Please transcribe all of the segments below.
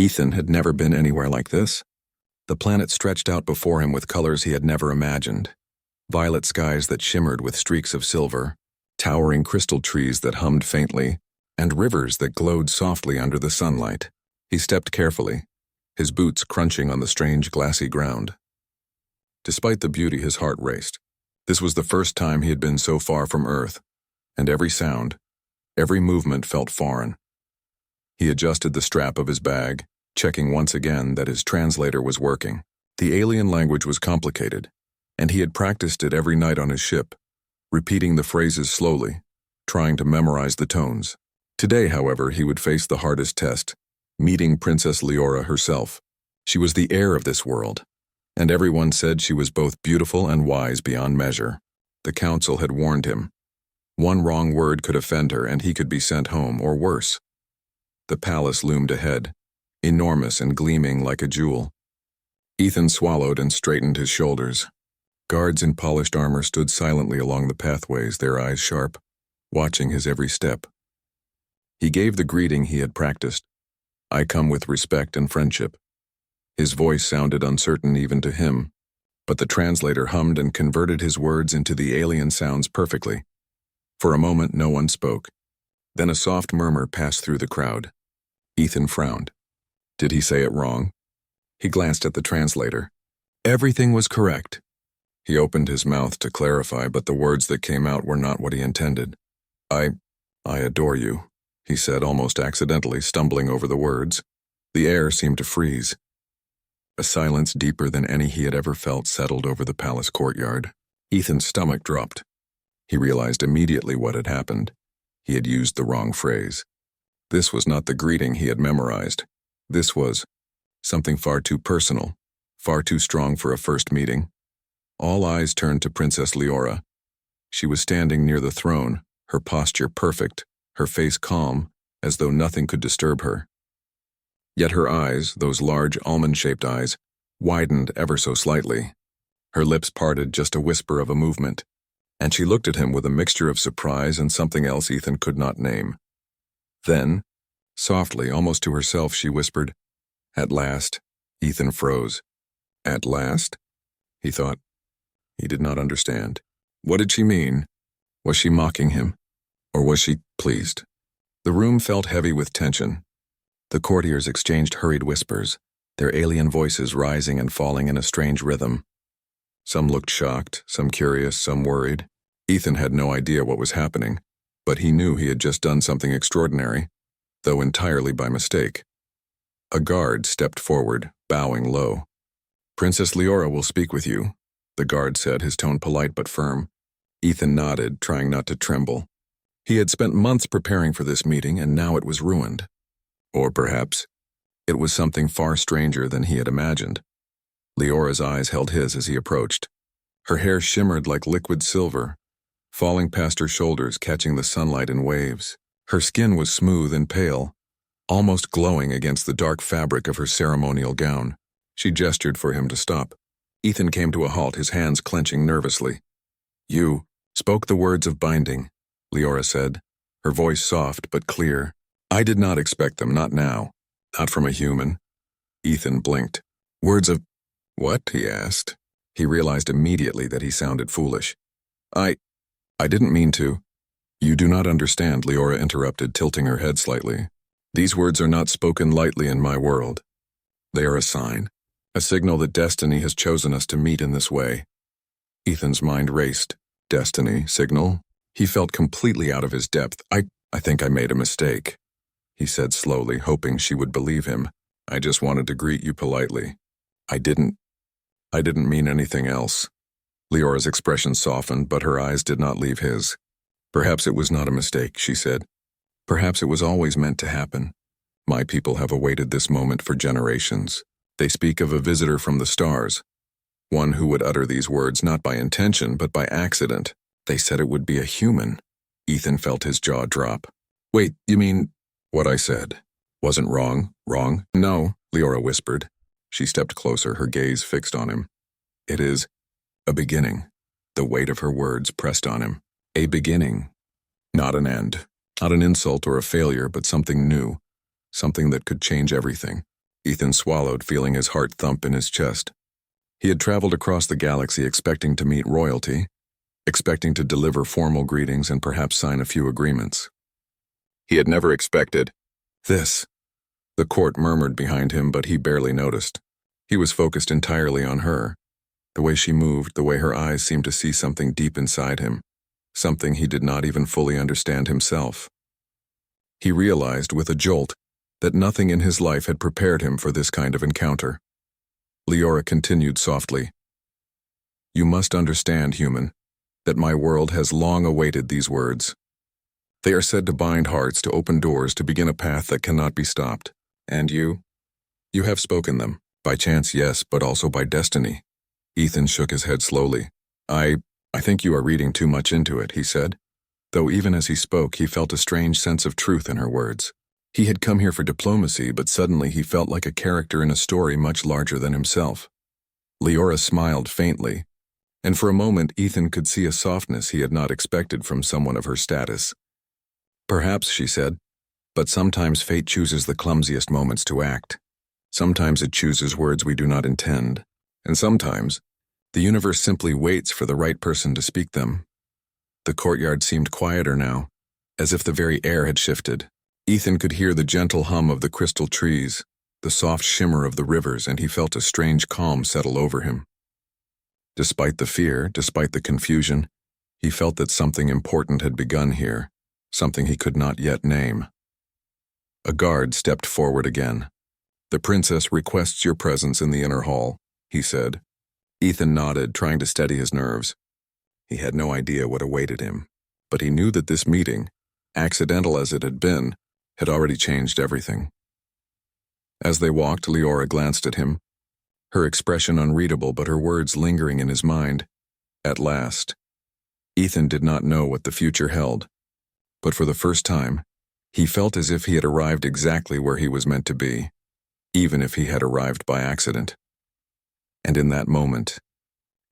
Ethan had never been anywhere like this. The planet stretched out before him with colors he had never imagined. Violet skies that shimmered with streaks of silver, towering crystal trees that hummed faintly, and rivers that glowed softly under the sunlight. He stepped carefully, his boots crunching on the strange glassy ground. Despite the beauty, his heart raced. This was the first time he had been so far from Earth, and every sound, every movement felt foreign. He adjusted the strap of his bag, checking once again that his translator was working. The alien language was complicated, and he had practiced it every night on his ship, repeating the phrases slowly, trying to memorize the tones. Today, however, he would face the hardest test, meeting Princess Leora herself. She was the heir of this world, and everyone said she was both beautiful and wise beyond measure. The council had warned him. One wrong word could offend her, and he could be sent home, or worse. The palace loomed ahead, enormous and gleaming like a jewel. Ethan swallowed and straightened his shoulders. Guards in polished armor stood silently along the pathways, their eyes sharp, watching his every step. He gave the greeting he had practiced. "I come with respect and friendship." His voice sounded uncertain even to him, but the translator hummed and converted his words into the alien sounds perfectly. For a moment, no one spoke. Then a soft murmur passed through the crowd. Ethan frowned. Did he say it wrong? He glanced at the translator. Everything was correct. He opened his mouth to clarify, but the words that came out were not what he intended. I adore you," he said, almost accidentally, stumbling over the words. The air seemed to freeze. A silence deeper than any he had ever felt settled over the palace courtyard. Ethan's stomach dropped. He realized immediately what had happened. He had used the wrong phrase. This was not the greeting he had memorized. This was something far too personal, far too strong for a first meeting. All eyes turned to Princess Leora. She was standing near the throne, her posture perfect, her face calm, as though nothing could disturb her. Yet her eyes, those large almond-shaped eyes, widened ever so slightly. Her lips parted just a whisper of a movement, and she looked at him with a mixture of surprise and something else Ethan could not name. Then, softly, almost to herself, she whispered, "At last." Ethan froze. At last? He thought. He did not understand. What did she mean? Was she mocking him? Or was she pleased? The room felt heavy with tension. The courtiers exchanged hurried whispers, their alien voices rising and falling in a strange rhythm. Some looked shocked, some curious, some worried. Ethan had no idea what was happening, but he knew he had just done something extraordinary, though entirely by mistake. A guard stepped forward, bowing low. "Princess Leora will speak with you," the guard said, his tone polite but firm. Ethan nodded, trying not to tremble. He had spent months preparing for this meeting, and now it was ruined. Or perhaps it was something far stranger than he had imagined. Leora's eyes held his as he approached. Her hair shimmered like liquid silver, falling past her shoulders, catching the sunlight in waves. Her skin was smooth and pale, almost glowing against the dark fabric of her ceremonial gown. She gestured for him to stop. Ethan came to a halt, his hands clenching nervously. "You spoke the words of binding," Leora said, her voice soft but clear. "I did not expect them, not now. Not from a human." Ethan blinked. "Words of what?" he asked. He realized immediately that he sounded foolish. I didn't mean to." "You do not understand," Leora interrupted, tilting her head slightly. "These words are not spoken lightly in my world. They are a sign, a signal that destiny has chosen us to meet in this way." Ethan's mind raced. Destiny, signal? He felt completely out of his depth. I think I made a mistake," he said slowly, hoping she would believe him. "I just wanted to greet you politely. I didn't mean anything else." Leora's expression softened, but her eyes did not leave his. "Perhaps it was not a mistake," she said. "Perhaps it was always meant to happen. My people have awaited this moment for generations. They speak of a visitor from the stars, one who would utter these words not by intention but by accident. They said it would be a human." Ethan felt his jaw drop. "Wait, you mean what I said wasn't wrong? Wrong?" "No," Leora whispered. She stepped closer, her gaze fixed on him. "It is a beginning." The weight of her words pressed on him. A beginning. Not an end. Not an insult or a failure, but something new. Something that could change everything. Ethan swallowed, feeling his heart thump in his chest. He had traveled across the galaxy expecting to meet royalty, expecting to deliver formal greetings and perhaps sign a few agreements. He had never expected this. The court murmured behind him, but he barely noticed. He was focused entirely on her. The way she moved, the way her eyes seemed to see something deep inside him, something he did not even fully understand himself. He realized with a jolt that nothing in his life had prepared him for this kind of encounter. Leora continued softly, "You must understand, human, that my world has long awaited these words. They are said to bind hearts, to open doors, to begin a path that cannot be stopped. And you have spoken them. By chance, yes, but also by destiny." Ethan shook his head slowly. I think you are reading too much into it," he said, though even as he spoke he felt a strange sense of truth in her words. He had come here for diplomacy, but suddenly he felt like a character in a story much larger than himself. Leora smiled faintly, and for a moment Ethan could see a softness he had not expected from someone of her status. "Perhaps," she said, "but sometimes fate chooses the clumsiest moments to act. Sometimes it chooses words we do not intend, and sometimes the universe simply waits for the right person to speak them." The courtyard seemed quieter now, as if the very air had shifted. Ethan could hear the gentle hum of the crystal trees, the soft shimmer of the rivers, and he felt a strange calm settle over him. Despite the fear, despite the confusion, he felt that something important had begun here, something he could not yet name. A guard stepped forward again. "The princess requests your presence in the inner hall," he said. Ethan nodded, trying to steady his nerves. He had no idea what awaited him, but he knew that this meeting, accidental as it had been, had already changed everything. As they walked, Leora glanced at him, her expression unreadable but her words lingering in his mind. At last. Ethan did not know what the future held, but for the first time, he felt as if he had arrived exactly where he was meant to be, even if he had arrived by accident. And in that moment,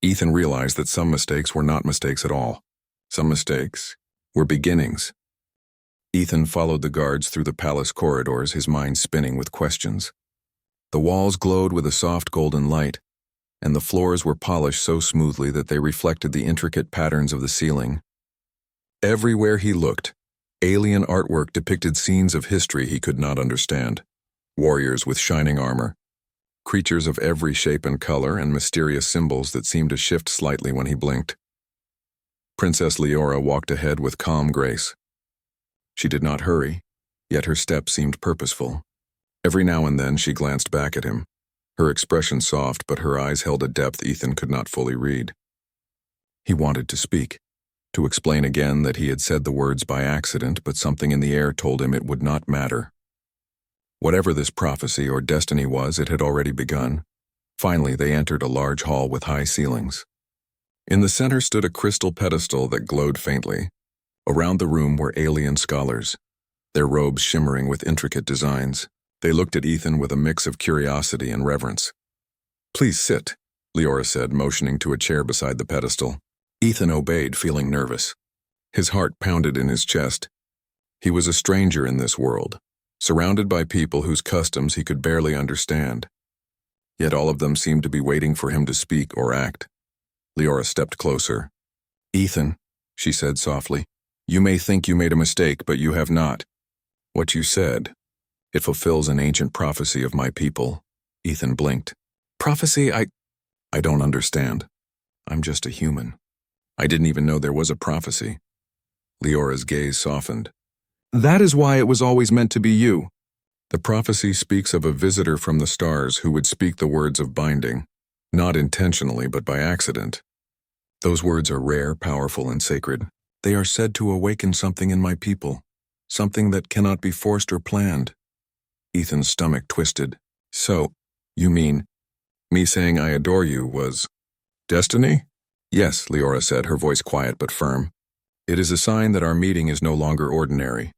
Ethan realized that some mistakes were not mistakes at all. Some mistakes were beginnings. Ethan followed the guards through the palace corridors, his mind spinning with questions. The walls glowed with a soft golden light, and the floors were polished so smoothly that they reflected the intricate patterns of the ceiling. Everywhere he looked, alien artwork depicted scenes of history he could not understand. Warriors with shining armor, creatures of every shape and color, and mysterious symbols that seemed to shift slightly when he blinked. Princess Leora walked ahead with calm grace. She did not hurry, yet her step seemed purposeful. Every now and then she glanced back at him, her expression soft, but her eyes held a depth Ethan could not fully read. He wanted to speak, to explain again that he had said the words by accident, but something in the air told him it would not matter. Whatever this prophecy or destiny was, it had already begun. Finally, they entered a large hall with high ceilings. In the center stood a crystal pedestal that glowed faintly. Around the room were alien scholars, their robes shimmering with intricate designs. They looked at Ethan with a mix of curiosity and reverence. "Please sit," Leora said, motioning to a chair beside the pedestal. Ethan obeyed, feeling nervous. His heart pounded in his chest. He was a stranger in this world, surrounded by people whose customs he could barely understand. Yet all of them seemed to be waiting for him to speak or act. Leora stepped closer. "Ethan," she said softly, "you may think you made a mistake, but you have not. What you said, it fulfills an ancient prophecy of my people." Ethan blinked. "Prophecy? I don't understand. I'm just a human. I didn't even know there was a prophecy." Leora's gaze softened. "That is why it was always meant to be you. The prophecy speaks of a visitor from the stars who would speak the words of binding, not intentionally but by accident. Those words are rare, powerful, and sacred. They are said to awaken something in my people, something that cannot be forced or planned." Ethan's stomach twisted. "So, you mean, me saying I adore you was destiny?" "Yes," Leora said, her voice quiet but firm. "It is a sign that our meeting is no longer ordinary.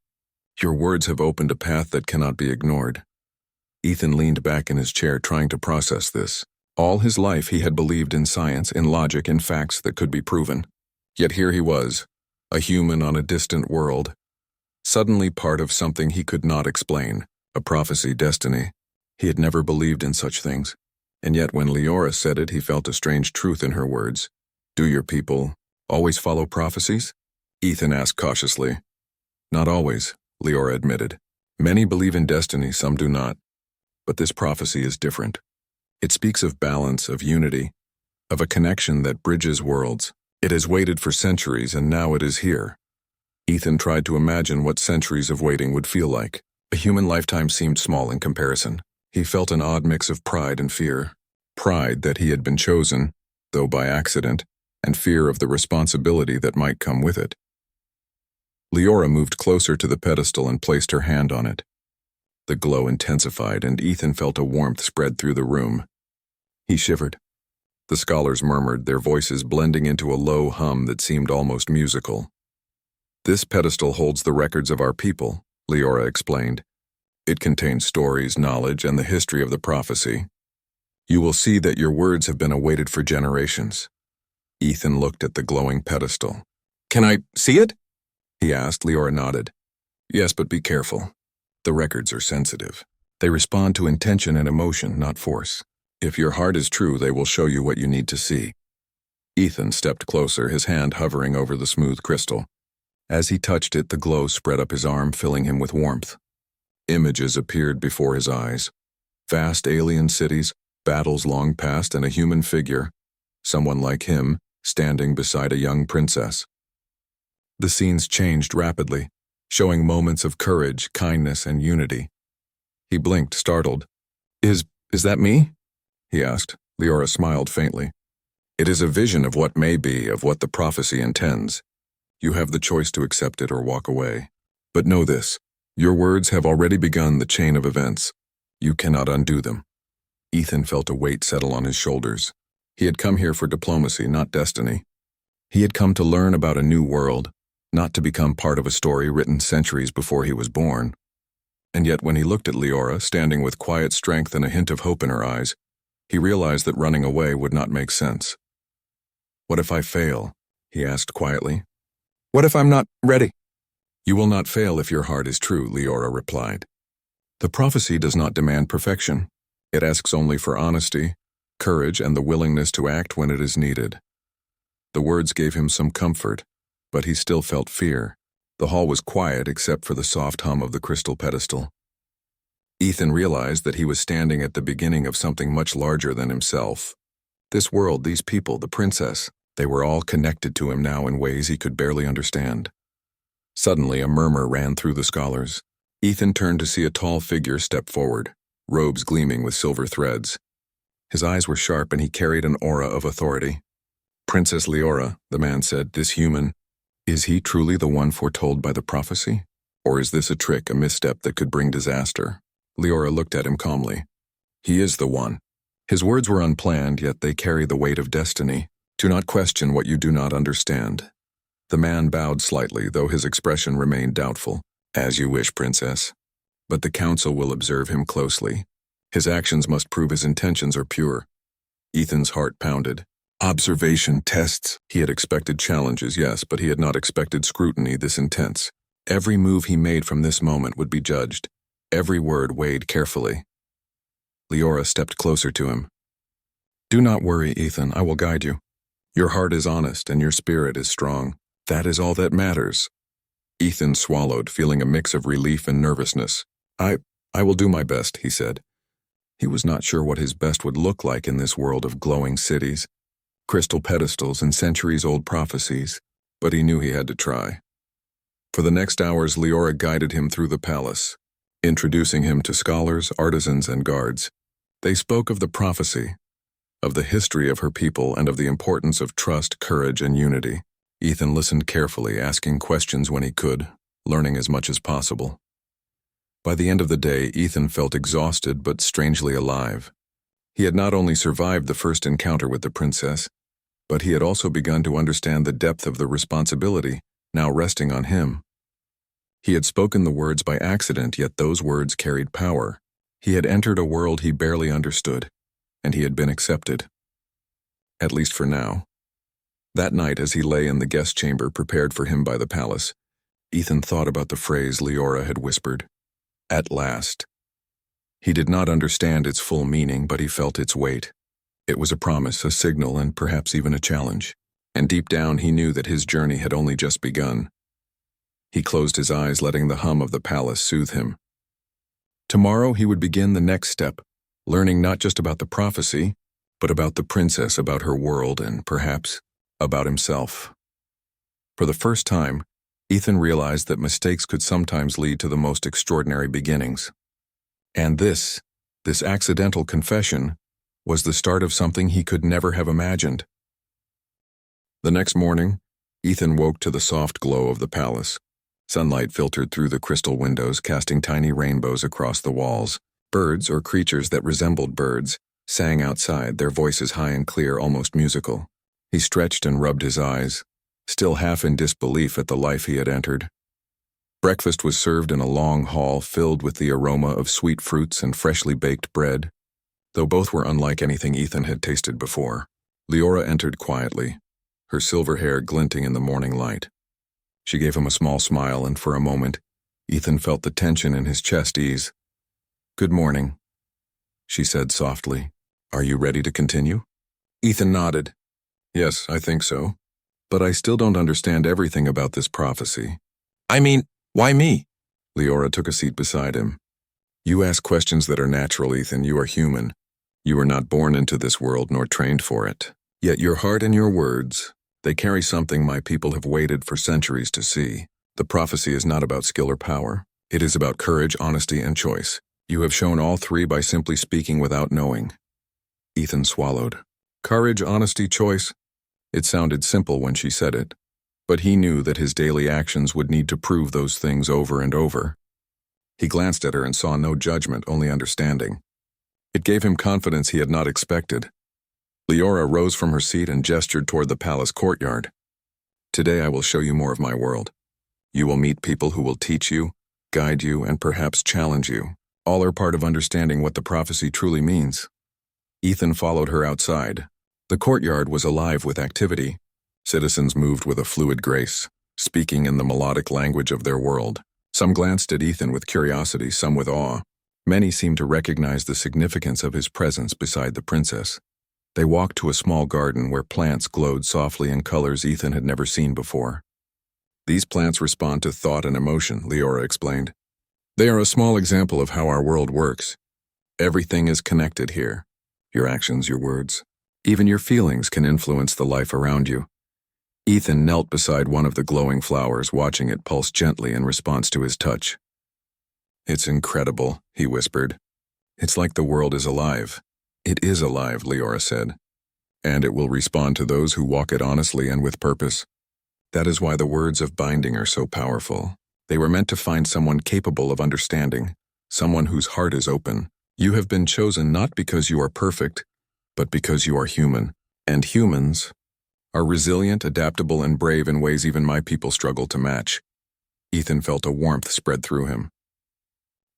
Your words have opened a path that cannot be ignored." Ethan leaned back in his chair, trying to process this. All his life he had believed in science, in logic, in facts that could be proven. Yet here he was, a human on a distant world, suddenly part of something he could not explain, a prophecy, destiny. He had never believed in such things, and yet when Leora said it, he felt a strange truth in her words. Do your people always follow prophecies? Ethan asked cautiously. Not always, Leora admitted. Many believe in destiny, some do not. But this prophecy is different. It speaks of balance, of unity, of a connection that bridges worlds. It has waited for centuries, and now it is here. Ethan tried to imagine what centuries of waiting would feel like. A human lifetime seemed small in comparison. He felt an odd mix of pride and fear. Pride that he had been chosen, though by accident, and fear of the responsibility that might come with it. Leora moved closer to the pedestal and placed her hand on it. The glow intensified, and Ethan felt a warmth spread through the room. He shivered. The scholars murmured, their voices blending into a low hum that seemed almost musical. This pedestal holds the records of our people, Leora explained. It contains stories, knowledge, and the history of the prophecy. You will see that your words have been awaited for generations. Ethan looked at the glowing pedestal. Can I see it? He asked. Leora nodded. Yes, but be careful. The records are sensitive. They respond to intention and emotion, not force. If your heart is true, they will show you what you need to see. Ethan stepped closer, his hand hovering over the smooth crystal. As he touched it, the glow spread up his arm, filling him with warmth. Images appeared before his eyes. Vast alien cities, battles long past, and a human figure, someone like him, standing beside a young princess. The scenes changed rapidly, showing moments of courage, kindness, and unity. He blinked, startled. Is that me? He asked. Leora smiled faintly. It is a vision of what may be, of what the prophecy intends. You have the choice to accept it or walk away. But know this, your words have already begun the chain of events. You cannot undo them. Ethan felt a weight settle on his shoulders. He had come here for diplomacy, not destiny. He had come to learn about a new world, not to become part of a story written centuries before he was born. And yet when he looked at Leora, standing with quiet strength and a hint of hope in her eyes, he realized that running away would not make sense. What if I fail? He asked quietly. What if I'm not ready? You will not fail if your heart is true, Leora replied. The prophecy does not demand perfection. It asks only for honesty, courage, and the willingness to act when it is needed. The words gave him some comfort, but he still felt fear. The hall was quiet except for the soft hum of the crystal pedestal. Ethan realized that he was standing at the beginning of something much larger than himself. This world, these people, the princess, they were all connected to him now in ways he could barely understand. Suddenly, a murmur ran through the scholars. Ethan turned to see a tall figure step forward, robes gleaming with silver threads. His eyes were sharp and he carried an aura of authority. Princess Leora, the man said, this human, is he truly the one foretold by the prophecy? Or is this a trick, a misstep that could bring disaster? Leora looked at him calmly. He is the one. His words were unplanned, yet they carry the weight of destiny. Do not question what you do not understand. The man bowed slightly, though his expression remained doubtful. As you wish, princess. But the council will observe him closely. His actions must prove his intentions are pure. Ethan's heart pounded. Observation tests. He had expected challenges, yes, but he had not expected scrutiny this intense. Every move he made from this moment would be judged. Every word weighed carefully. Leora stepped closer to him. Do not worry, Ethan, I will guide you. Your heart is honest and your spirit is strong. That is all that matters. Ethan swallowed, feeling a mix of relief and nervousness. I will do my best, he said. He was not sure what his best would look like in this world of glowing cities, crystal pedestals, and centuries-old prophecies, but he knew he had to try. For the next hours, Leora guided him through the palace, introducing him to scholars, artisans, and guards. They spoke of the prophecy, of the history of her people, and of the importance of trust, courage, and unity. Ethan listened carefully, asking questions when he could, learning as much as possible. By the end of the day, Ethan felt exhausted but strangely alive. He had not only survived the first encounter with the princess, but he had also begun to understand the depth of the responsibility now resting on him. He had spoken the words by accident, yet those words carried power. He had entered a world he barely understood, and he had been accepted. At least for now. That night, as he lay in the guest chamber prepared for him by the palace, Ethan thought about the phrase Leora had whispered. At last. He did not understand its full meaning, but he felt its weight. It was a promise, a signal, and perhaps even a challenge. And deep down he knew that his journey had only just begun. He closed his eyes, letting the hum of the palace soothe him. Tomorrow he would begin the next step, learning not just about the prophecy, but about the princess, about her world, and perhaps about himself. For the first time, Ethan realized that mistakes could sometimes lead to the most extraordinary beginnings. And this accidental confession, was the start of something he could never have imagined. The next morning, Ethan woke to the soft glow of the palace. Sunlight filtered through the crystal windows, casting tiny rainbows across the walls. Birds, or creatures that resembled birds, sang outside, their voices high and clear, almost musical. He stretched and rubbed his eyes, still half in disbelief at the life he had entered. Breakfast was served in a long hall filled with the aroma of sweet fruits and freshly baked bread, though both were unlike anything Ethan had tasted before. Leora entered quietly, her silver hair glinting in the morning light. She gave him a small smile, and for a moment, Ethan felt the tension in his chest ease. "Good morning," she said softly. "Are you ready to continue?" Ethan nodded. "Yes, I think so. But I still don't understand everything about this prophecy." "I mean, why me?" Leora took a seat beside him. "You ask questions that are natural, Ethan. You are human. You were not born into this world nor trained for it. Yet your heart and your words, they carry something my people have waited for centuries to see. The prophecy is not about skill or power. It is about courage, honesty, and choice. You have shown all three by simply speaking without knowing." Ethan swallowed. Courage, honesty, choice. It sounded simple when she said it, but he knew that his daily actions would need to prove those things over and over. He glanced at her and saw no judgment, only understanding. It gave him confidence he had not expected. Leora rose from her seat and gestured toward the palace courtyard. "Today I will show you more of my world. You will meet people who will teach you, guide you, and perhaps challenge you. All are part of understanding what the prophecy truly means." Ethan followed her outside. The courtyard was alive with activity. Citizens moved with a fluid grace, speaking in the melodic language of their world. Some glanced at Ethan with curiosity, some with awe. Many seemed to recognize the significance of his presence beside the princess. They walked to a small garden where plants glowed softly in colors Ethan had never seen before. "These plants respond to thought and emotion," Leora explained. "They are a small example of how our world works. Everything is connected here. Your actions, your words, even your feelings can influence the life around you." Ethan knelt beside one of the glowing flowers, watching it pulse gently in response to his touch. "It's incredible," he whispered. "It's like the world is alive." "It is alive," Leora said. "And it will respond to those who walk it honestly and with purpose. That is why the words of binding are so powerful. They were meant to find someone capable of understanding, someone whose heart is open. You have been chosen not because you are perfect, but because you are human. And humans are resilient, adaptable, and brave in ways even my people struggle to match." Ethan felt a warmth spread through him.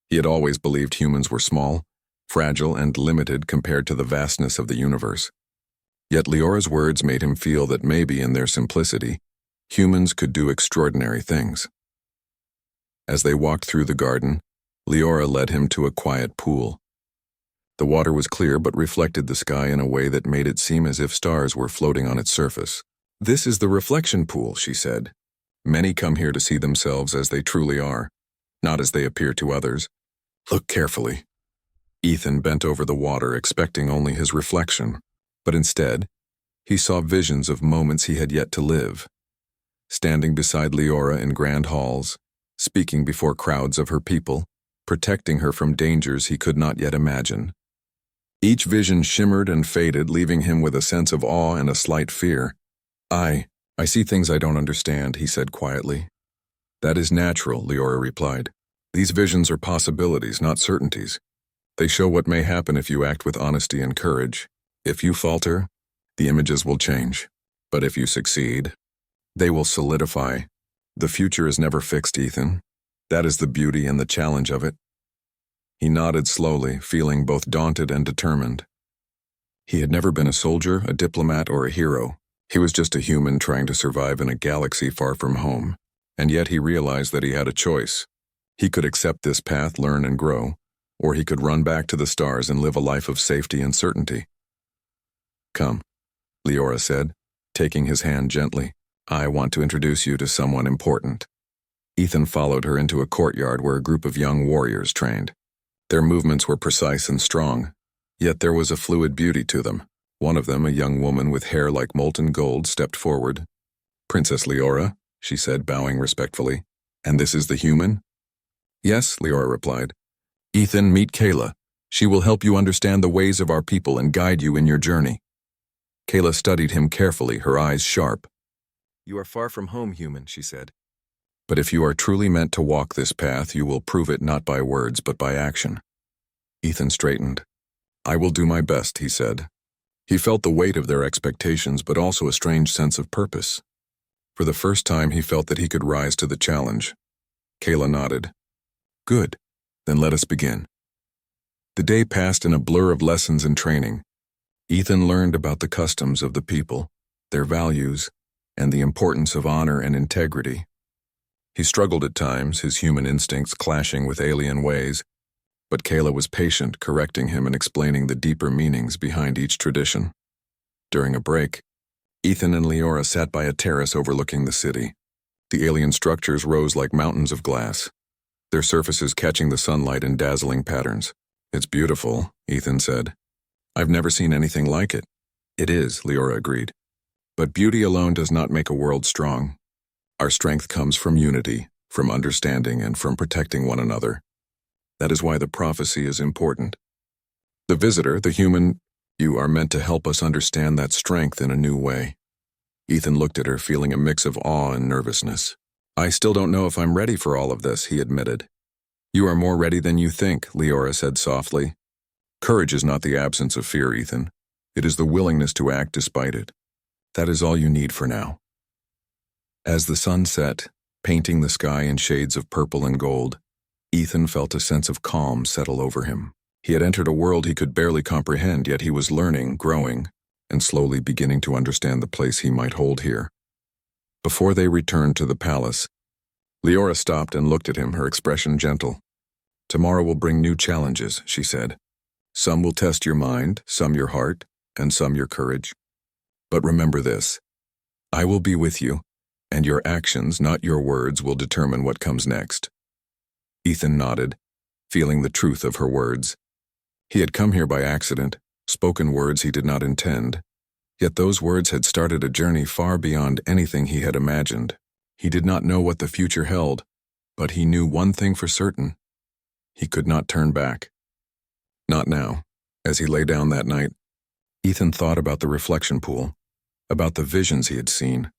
He had always believed humans were small, fragile, and limited compared to the vastness of the universe. Yet Leora's words made him feel that maybe in their simplicity, humans could do extraordinary things. As they walked through the garden, Leora led him to a quiet pool. The water was clear but reflected the sky in a way that made it seem as if stars were floating on its surface. "This is the reflection pool," she said. "Many come here to see themselves as they truly are, not as they appear to others. Look carefully." Ethan bent over the water, expecting only his reflection, but instead, he saw visions of moments he had yet to live. Standing beside Leora in grand halls, speaking before crowds of her people, protecting her from dangers he could not yet imagine. Each vision shimmered and faded, leaving him with a sense of awe and a slight fear. I see things I don't understand," he said quietly. "That is natural," Leora replied. "These visions are possibilities, not certainties. They show what may happen if you act with honesty and courage. If you falter, the images will change. But if you succeed, they will solidify. The future is never fixed, Ethan. That is the beauty and the challenge of it." He nodded slowly, feeling both daunted and determined. He had never been a soldier, a diplomat, or a hero. He was just a human trying to survive in a galaxy far from home. And yet he realized that he had a choice. He could accept this path, learn and grow, or he could run back to the stars and live a life of safety and certainty. "Come," Leora said, taking his hand gently. "I want to introduce you to someone important." Ethan followed her into a courtyard where a group of young warriors trained. Their movements were precise and strong, yet there was a fluid beauty to them. One of them, a young woman with hair like molten gold, stepped forward. "Princess Leora," she said, bowing respectfully. "And this is the human?" "Yes," Leora replied. "Ethan, meet Kayla. She will help you understand the ways of our people and guide you in your journey." Kayla studied him carefully, her eyes sharp. "You are far from home, human," she said. "But if you are truly meant to walk this path, you will prove it not by words but by action." Ethan straightened. "I will do my best," he said. He felt the weight of their expectations, but also a strange sense of purpose. For the first time, he felt that he could rise to the challenge. Kayla nodded. "Good. Then let us begin." The day passed in a blur of lessons and training. Ethan learned about the customs of the people, their values, and the importance of honor and integrity. He struggled at times, his human instincts clashing with alien ways, but Kayla was patient, correcting him and explaining the deeper meanings behind each tradition. During a break, Ethan and Leora sat by a terrace overlooking the city. The alien structures rose like mountains of glass, their surfaces catching the sunlight in dazzling patterns. "It's beautiful," Ethan said. "I've never seen anything like it." "It is," Leora agreed. "But beauty alone does not make a world strong. Our strength comes from unity, from understanding, and from protecting one another. That is why the prophecy is important. The visitor, the human, you are meant to help us understand that strength in a new way." Ethan looked at her, feeling a mix of awe and nervousness. "I still don't know if I'm ready for all of this," he admitted. "You are more ready than you think," Leora said softly. "Courage is not the absence of fear, Ethan. It is the willingness to act despite it. That is all you need for now." As the sun set, painting the sky in shades of purple and gold, Ethan felt a sense of calm settle over him. He had entered a world he could barely comprehend, yet he was learning, growing, and slowly beginning to understand the place he might hold here. Before they returned to the palace, Leora stopped and looked at him, her expression gentle. "Tomorrow will bring new challenges," she said. "Some will test your mind, some your heart, and some your courage. But remember this, I will be with you, and your actions, not your words, will determine what comes next." Ethan nodded, feeling the truth of her words. He had come here by accident, spoken words he did not intend, yet those words had started a journey far beyond anything he had imagined. He did not know what the future held, but he knew one thing for certain. He could not turn back. Not now. As he lay down that night, Ethan thought about the reflection pool, about the visions he had seen,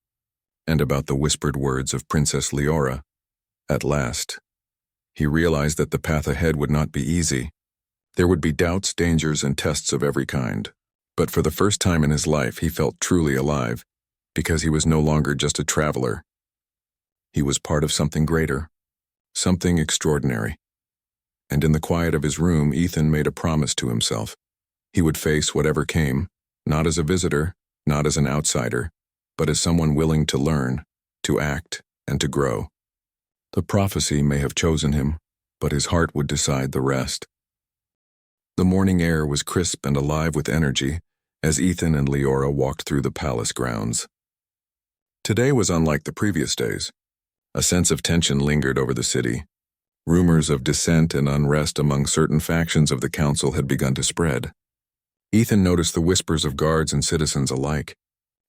and about the whispered words of Princess Leora. At last, he realized that the path ahead would not be easy. There would be doubts, dangers, and tests of every kind. But for the first time in his life, he felt truly alive, because he was no longer just a traveler. He was part of something greater, something extraordinary. And in the quiet of his room, Ethan made a promise to himself. He would face whatever came, not as a visitor, not as an outsider, but as someone willing to learn, to act, and to grow. The prophecy may have chosen him, but his heart would decide the rest. The morning air was crisp and alive with energy as Ethan and Leora walked through the palace grounds. Today was unlike the previous days. A sense of tension lingered over the city. Rumors of dissent and unrest among certain factions of the council had begun to spread. Ethan noticed the whispers of guards and citizens alike.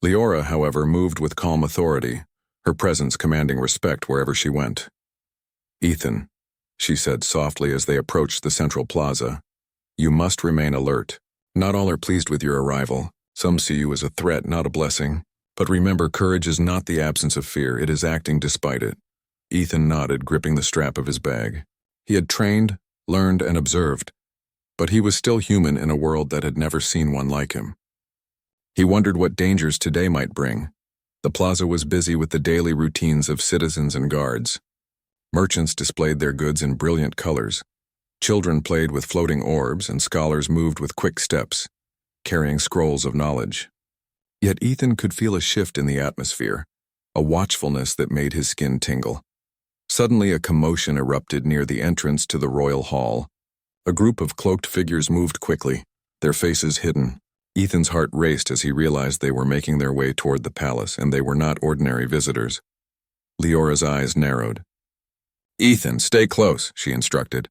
Leora, however, moved with calm authority, her presence commanding respect wherever she went. "Ethan," she said softly as they approached the central plaza, "you must remain alert. Not all are pleased with your arrival. Some see you as a threat, not a blessing. But remember, courage is not the absence of fear, it is acting despite it." Ethan nodded, gripping the strap of his bag. He had trained, learned, and observed, but he was still human in a world that had never seen one like him. He wondered what dangers today might bring. The plaza was busy with the daily routines of citizens and guards. Merchants displayed their goods in brilliant colors. Children played with floating orbs, and scholars moved with quick steps, carrying scrolls of knowledge. Yet Ethan could feel a shift in the atmosphere, a watchfulness that made his skin tingle. Suddenly a commotion erupted near the entrance to the royal hall. A group of cloaked figures moved quickly, their faces hidden. Ethan's heart raced as he realized they were making their way toward the palace, and they were not ordinary visitors. Leora's eyes narrowed. "Ethan, stay close," she instructed.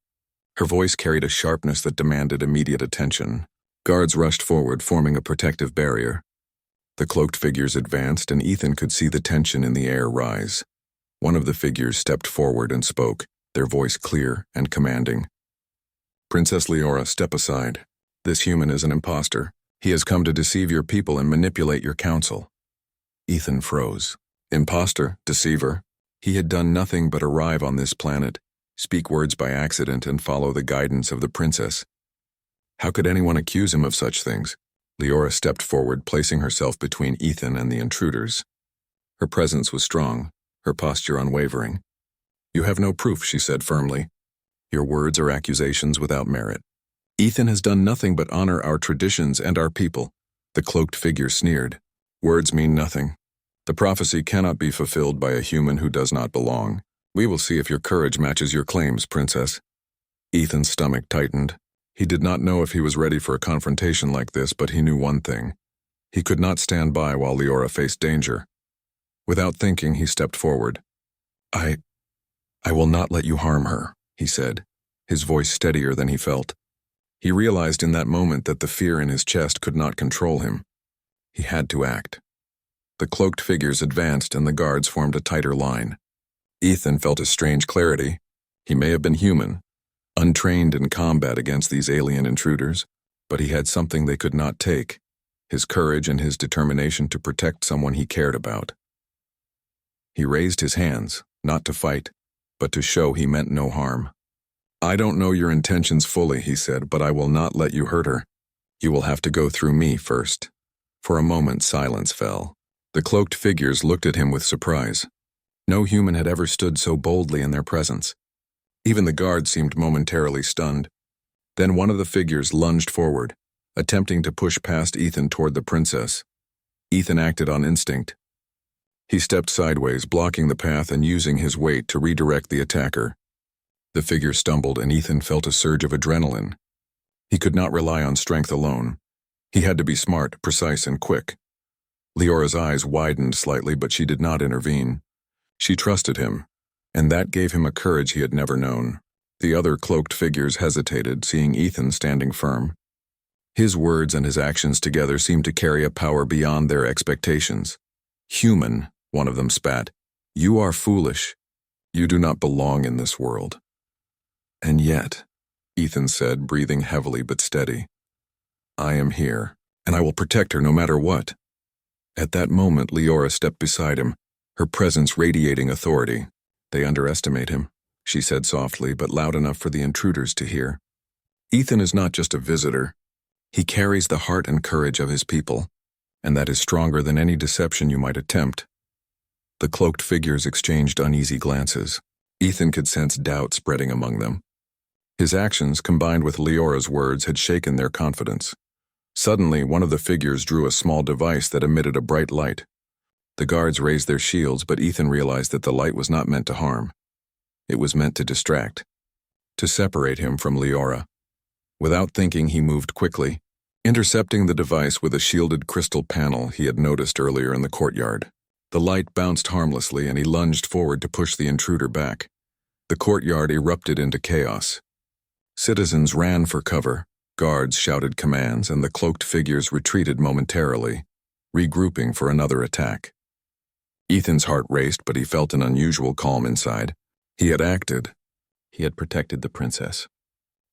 Her voice carried a sharpness that demanded immediate attention. Guards rushed forward, forming a protective barrier. The cloaked figures advanced, and Ethan could see the tension in the air rise. One of the figures stepped forward and spoke, their voice clear and commanding. "Princess Leora, step aside. This human is an imposter. He has come to deceive your people and manipulate your council." Ethan froze. Imposter? Deceiver? He had done nothing but arrive on this planet, speak words by accident, and follow the guidance of the princess. How could anyone accuse him of such things? Leora stepped forward, placing herself between Ethan and the intruders. Her presence was strong, her posture unwavering. "You have no proof," she said firmly. "Your words are accusations without merit. Ethan has done nothing but honor our traditions and our people." The cloaked figure sneered. "Words mean nothing. The prophecy cannot be fulfilled by a human who does not belong. We will see if your courage matches your claims, princess." Ethan's stomach tightened. He did not know if he was ready for a confrontation like this, but he knew one thing. He could not stand by while Leora faced danger. Without thinking, he stepped forward. I will not let you harm her," he said, his voice steadier than he felt. He realized in that moment that the fear in his chest could not control him. He had to act. The cloaked figures advanced, and the guards formed a tighter line. Ethan felt a strange clarity. He may have been human, untrained in combat against these alien intruders, but he had something they could not take: his courage and his determination to protect someone he cared about. He raised his hands, not to fight, but to show he meant no harm. "I don't know your intentions fully," he said, "but I will not let you hurt her. You will have to go through me first." For a moment, silence fell. The cloaked figures looked at him with surprise. No human had ever stood so boldly in their presence. Even the guard seemed momentarily stunned. Then one of the figures lunged forward, attempting to push past Ethan toward the princess. Ethan acted on instinct. He stepped sideways, blocking the path and using his weight to redirect the attacker. The figure stumbled, and Ethan felt a surge of adrenaline. He could not rely on strength alone. He had to be smart, precise, and quick. Leora's eyes widened slightly, but she did not intervene. She trusted him, and that gave him a courage he had never known. The other cloaked figures hesitated, seeing Ethan standing firm. His words and his actions together seemed to carry a power beyond their expectations. "Human," one of them spat. "You are foolish. You do not belong in this world." "And yet," Ethan said, breathing heavily but steady, "I am here, and I will protect her no matter what." At that moment, Leora stepped beside him, her presence radiating authority. "They underestimate him," she said softly, but loud enough for the intruders to hear. "Ethan is not just a visitor. He carries the heart and courage of his people, and that is stronger than any deception you might attempt." The cloaked figures exchanged uneasy glances. Ethan could sense doubt spreading among them. His actions, combined with Leora's words, had shaken their confidence. Suddenly, one of the figures drew a small device that emitted a bright light. The guards raised their shields, but Ethan realized that the light was not meant to harm. It was meant to distract, to separate him from Leora. Without thinking, he moved quickly, intercepting the device with a shielded crystal panel he had noticed earlier in the courtyard. The light bounced harmlessly, and he lunged forward to push the intruder back. The courtyard erupted into chaos. Citizens ran for cover, guards shouted commands, and the cloaked figures retreated momentarily, regrouping for another attack. Ethan's heart raced, but he felt an unusual calm inside. He had acted. He had protected the princess.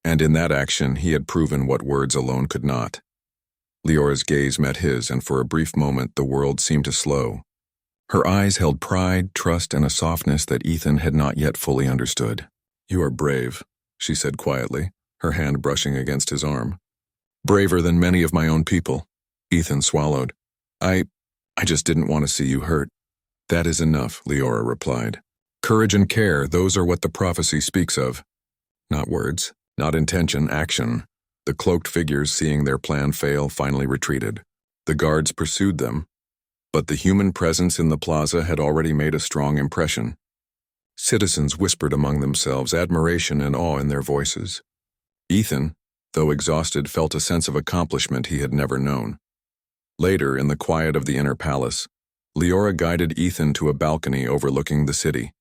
And in that action, he had proven what words alone could not. Leora's gaze met his, and for a brief moment, the world seemed to slow. Her eyes held pride, trust, and a softness that Ethan had not yet fully understood. "You are brave," she said quietly, her hand brushing against his arm. "Braver than many of my own people." Ethan swallowed. I just didn't want to see you hurt." "That is enough," Leora replied. "Courage and care, those are what the prophecy speaks of. Not words, not intention, action." The cloaked figures, seeing their plan fail, finally retreated. The guards pursued them, but the human presence in the plaza had already made a strong impression. Citizens whispered among themselves, admiration and awe in their voices. Ethan, though exhausted, felt a sense of accomplishment he had never known. Later, in the quiet of the inner palace, Leora guided Ethan to a balcony overlooking the city.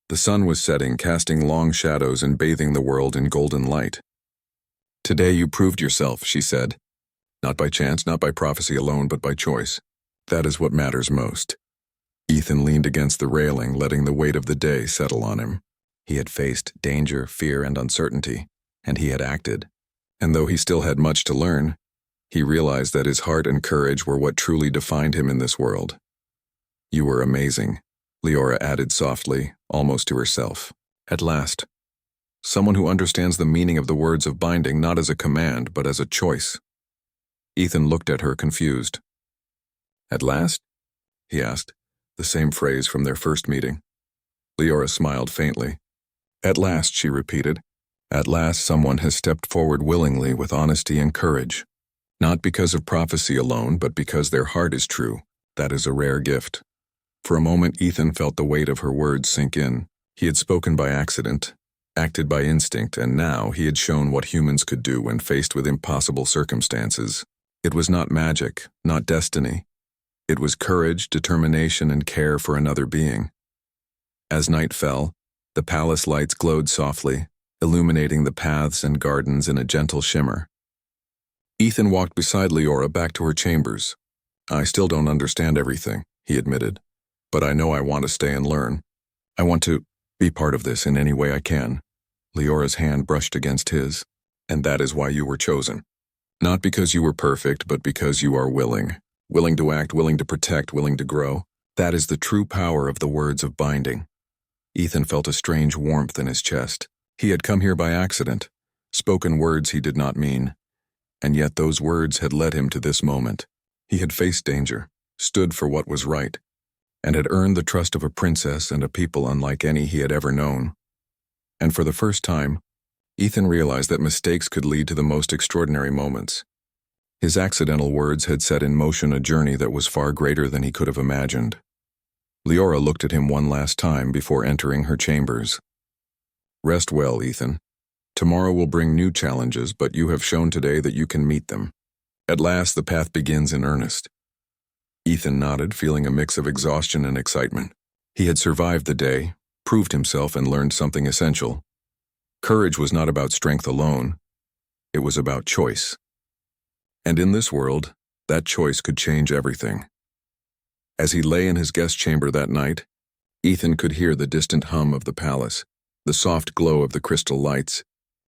The sun was setting, casting long shadows and bathing the world in golden light. "Today you proved yourself," she said. "Not by chance, not by prophecy alone, but by choice. That is what matters most." Ethan leaned against the railing, letting the weight of the day settle on him. He had faced danger, fear, and uncertainty, and he had acted. And though he still had much to learn, he realized that his heart and courage were what truly defined him in this world. "You were amazing," Leora added softly, almost to herself. "At last. Someone who understands the meaning of the words of binding not as a command, but as a choice." Ethan looked at her confused. "At last?" he asked, the same phrase from their first meeting. Leora smiled faintly. "At last," she repeated. "At last someone has stepped forward willingly with honesty and courage. Not because of prophecy alone, but because their heart is true. That is a rare gift." For a moment, Ethan felt the weight of her words sink in. He had spoken by accident, acted by instinct, and now he had shown what humans could do when faced with impossible circumstances. It was not magic, not destiny. It was courage, determination, and care for another being. As night fell, the palace lights glowed softly, illuminating the paths and gardens in a gentle shimmer. Ethan walked beside Leora back to her chambers. "I still don't understand everything," he admitted, "but I know I want to stay and learn. I want to be part of this in any way I can." Leora's hand brushed against his. "And that is why you were chosen. Not because you were perfect, but because you are willing. Willing to act, willing to protect, willing to grow. That is the true power of the words of binding." Ethan felt a strange warmth in his chest. He had come here by accident, spoken words he did not mean, and yet those words had led him to this moment. He had faced danger, stood for what was right, and had earned the trust of a princess and a people unlike any he had ever known. And for the first time, Ethan realized that mistakes could lead to the most extraordinary moments. His accidental words had set in motion a journey that was far greater than he could have imagined. Leora looked at him one last time before entering her chambers. "Rest well, Ethan. Tomorrow will bring new challenges, but you have shown today that you can meet them. At last the path begins in earnest." Ethan nodded, feeling a mix of exhaustion and excitement. He had survived the day, proved himself, and learned something essential. Courage was not about strength alone. It was about choice. And in this world, that choice could change everything. As he lay in his guest chamber that night, Ethan could hear the distant hum of the palace, the soft glow of the crystal lights,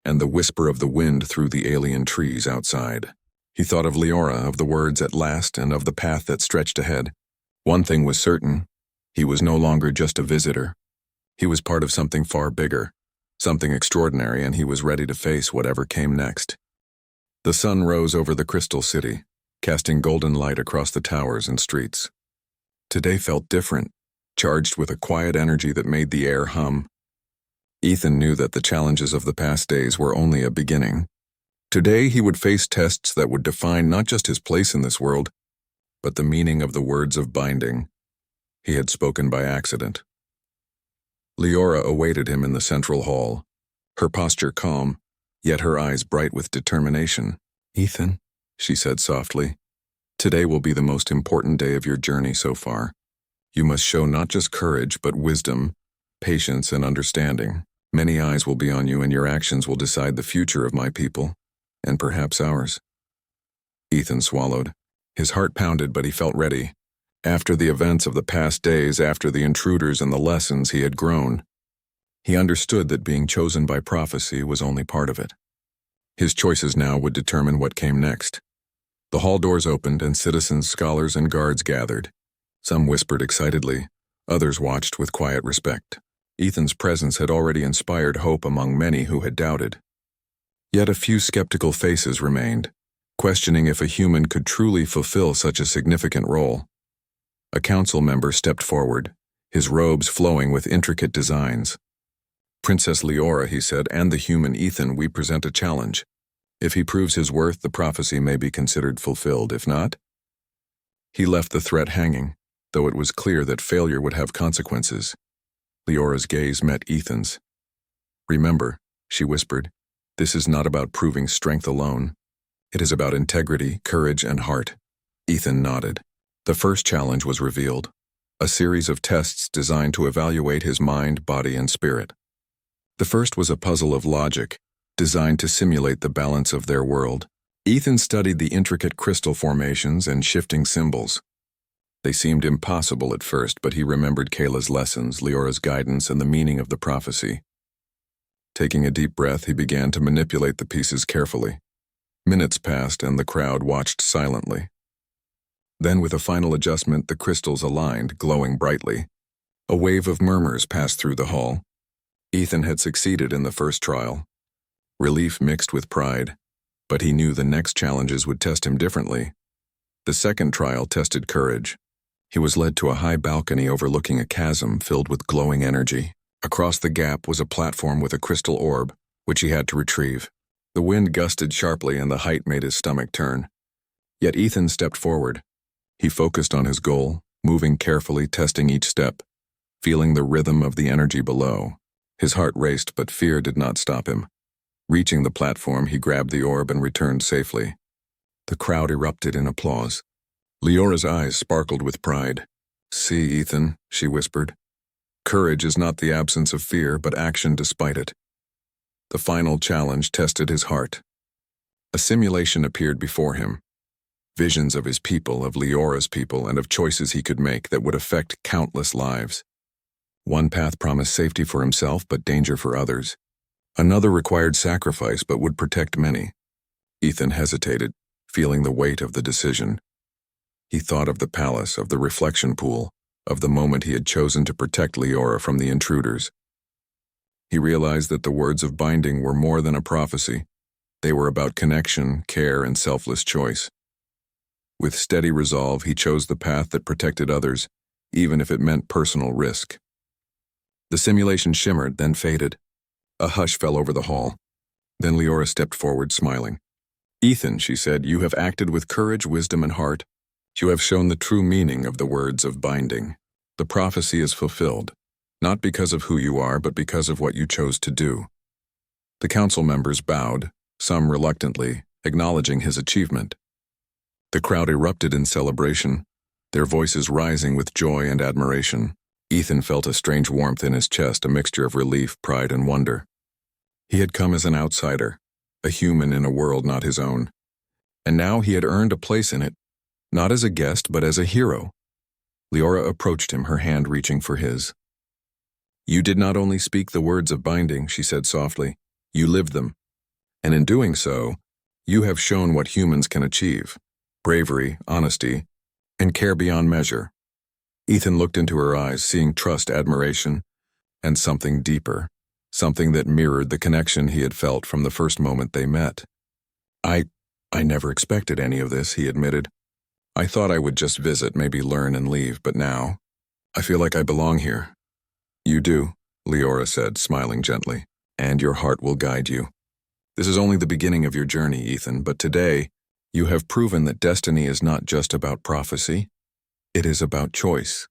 and the whisper of the wind through the alien trees outside. He thought of Leora, of the words "at last," and of the path that stretched ahead. One thing was certain: he was no longer just a visitor. He was part of something far bigger, something extraordinary, and he was ready to face whatever came next. The sun rose over the crystal city, casting golden light across the towers and streets. Today felt different, charged with a quiet energy that made the air hum. Ethan knew that the challenges of the past days were only a beginning. Today he would face tests that would define not just his place in this world, but the meaning of the words of binding he had spoken by accident. Leora awaited him in the central hall, her posture calm, yet her eyes bright with determination. "Ethan," she said softly, "today will be the most important day of your journey so far. You must show not just courage, but wisdom, patience, and understanding. Many eyes will be on you, and your actions will decide the future of my people, and perhaps ours." Ethan swallowed. His heart pounded, but he felt ready. After the events of the past days, after the intruders and the lessons, he had grown. He understood that being chosen by prophecy was only part of it. His choices now would determine what came next. The hall doors opened, and citizens, scholars, and guards gathered. Some whispered excitedly, others watched with quiet respect. Ethan's presence had already inspired hope among many who had doubted. Yet a few skeptical faces remained, questioning if a human could truly fulfill such a significant role. A council member stepped forward, his robes flowing with intricate designs. "Princess Leora," he said, "and the human Ethan, we present a challenge. If he proves his worth, the prophecy may be considered fulfilled. If not..." He left the threat hanging, though it was clear that failure would have consequences. Leora's gaze met Ethan's. "Remember," she whispered, This is not about proving strength alone. It is about integrity, courage, and heart. Ethan nodded. The first challenge was revealed. A series of tests designed to evaluate his mind, body, and spirit. The first was a puzzle of logic, designed to simulate the balance of their world. Ethan studied the intricate crystal formations and shifting symbols. They seemed impossible at first, but he remembered Kayla's lessons, Leora's guidance, and the meaning of the prophecy. Taking a deep breath, he began to manipulate the pieces carefully. Minutes passed, and the crowd watched silently. Then, with a final adjustment, the crystals aligned, glowing brightly. A wave of murmurs passed through the hall. Ethan had succeeded in the first trial. Relief mixed with pride, but he knew the next challenges would test him differently. The second trial tested courage. He was led to a high balcony overlooking a chasm filled with glowing energy. Across the gap was a platform with a crystal orb, which he had to retrieve. The wind gusted sharply and the height made his stomach turn. Yet Ethan stepped forward. He focused on his goal, moving carefully, testing each step, feeling the rhythm of the energy below. His heart raced, but fear did not stop him. Reaching the platform, he grabbed the orb and returned safely. The crowd erupted in applause. Leora's eyes sparkled with pride. "See, Ethan," she whispered. "Courage is not the absence of fear, but action despite it." The final challenge tested his heart. A simulation appeared before him. Visions of his people, of Leora's people, and of choices he could make that would affect countless lives. One path promised safety for himself, but danger for others. Another required sacrifice, but would protect many. Ethan hesitated, feeling the weight of the decision. He thought of the palace, of the reflection pool, of the moment he had chosen to protect Leora from the intruders. He realized that the words of binding were more than a prophecy. They were about connection, care, and selfless choice. With steady resolve, he chose the path that protected others, even if it meant personal risk. The simulation shimmered, then faded. A hush fell over the hall. Then Leora stepped forward, smiling. "Ethan," she said, "you have acted with courage, wisdom, and heart. You have shown the true meaning of the words of binding. The prophecy is fulfilled, not because of who you are, but because of what you chose to do." The council members bowed, some reluctantly, acknowledging his achievement. The crowd erupted in celebration, their voices rising with joy and admiration. Ethan felt a strange warmth in his chest, a mixture of relief, pride, and wonder. He had come as an outsider, a human in a world not his own. And now he had earned a place in it, not as a guest, but as a hero. Leora approached him, her hand reaching for his. "You did not only speak the words of binding," she said softly, "you lived them. And in doing so, you have shown what humans can achieve. Bravery, honesty, and care beyond measure." Ethan looked into her eyes, seeing trust, admiration, and something deeper, something that mirrored the connection he had felt from the first moment they met. I never expected any of this," he admitted. "I thought I would just visit, maybe learn and leave, but now, I feel like I belong here." "You do," Leora said, smiling gently, "and your heart will guide you. This is only the beginning of your journey, Ethan, but today, you have proven that destiny is not just about prophecy. It is about choice,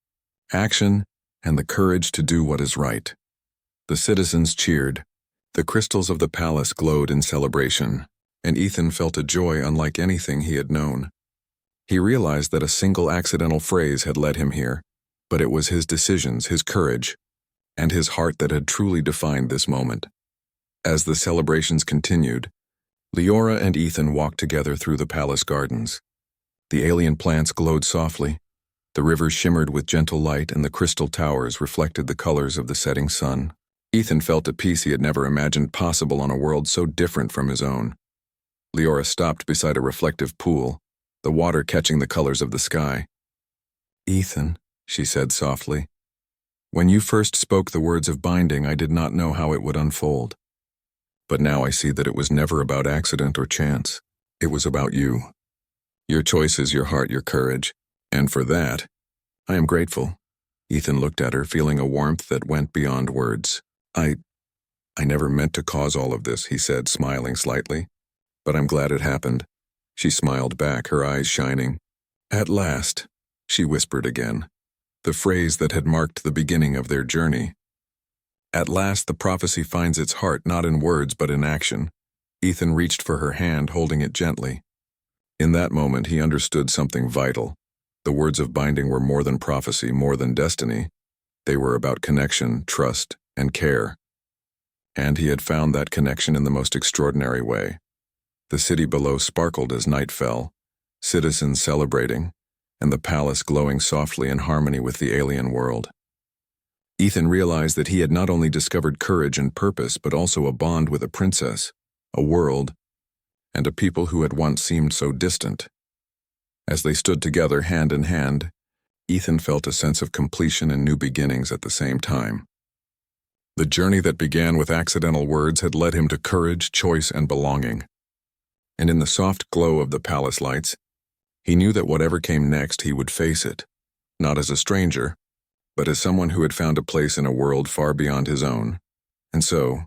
action, and the courage to do what is right." The citizens cheered. The crystals of the palace glowed in celebration, and Ethan felt a joy unlike anything he had known. He realized that a single accidental phrase had led him here, but it was his decisions, his courage, and his heart that had truly defined this moment. As the celebrations continued, Leora and Ethan walked together through the palace gardens. The alien plants glowed softly, the river shimmered with gentle light, and the crystal towers reflected the colors of the setting sun. Ethan felt a peace he had never imagined possible on a world so different from his own. Leora stopped beside a reflective pool, the water catching the colors of the sky. "Ethan," she said softly, "when you first spoke the words of binding, I did not know how it would unfold. But now I see that it was never about accident or chance. It was about you. Your choices, your heart, your courage. And for that, I am grateful." Ethan looked at her, feeling a warmth that went beyond words. I never meant to cause all of this," he said, smiling slightly. "But I'm glad it happened." She smiled back, her eyes shining. "At last," she whispered again, the phrase that had marked the beginning of their journey. At last the prophecy finds its heart not in words but in action. Ethan reached for her hand, holding it gently. In that moment, he understood something vital. The words of binding were more than prophecy, more than destiny. They were about connection, trust, and care. And he had found that connection in the most extraordinary way. The city below sparkled as night fell, citizens celebrating, and the palace glowing softly in harmony with the alien world. Ethan realized that he had not only discovered courage and purpose, but also a bond with a princess, a world, and a people who had once seemed so distant. As they stood together hand in hand, Ethan felt a sense of completion and new beginnings at the same time. The journey that began with accidental words had led him to courage, choice, and belonging. And in the soft glow of the palace lights, he knew that whatever came next, he would face it, not as a stranger, but as someone who had found a place in a world far beyond his own. And so,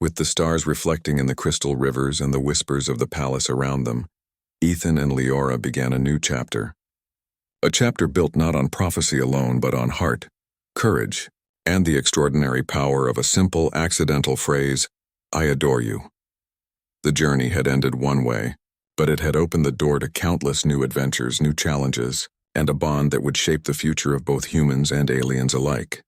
with the stars reflecting in the crystal rivers and the whispers of the palace around them, Ethan and Leora began a new chapter. A chapter built not on prophecy alone, but on heart, courage, and the extraordinary power of a simple, accidental phrase, "I adore you." The journey had ended one way, but it had opened the door to countless new adventures, new challenges, and a bond that would shape the future of both humans and aliens alike.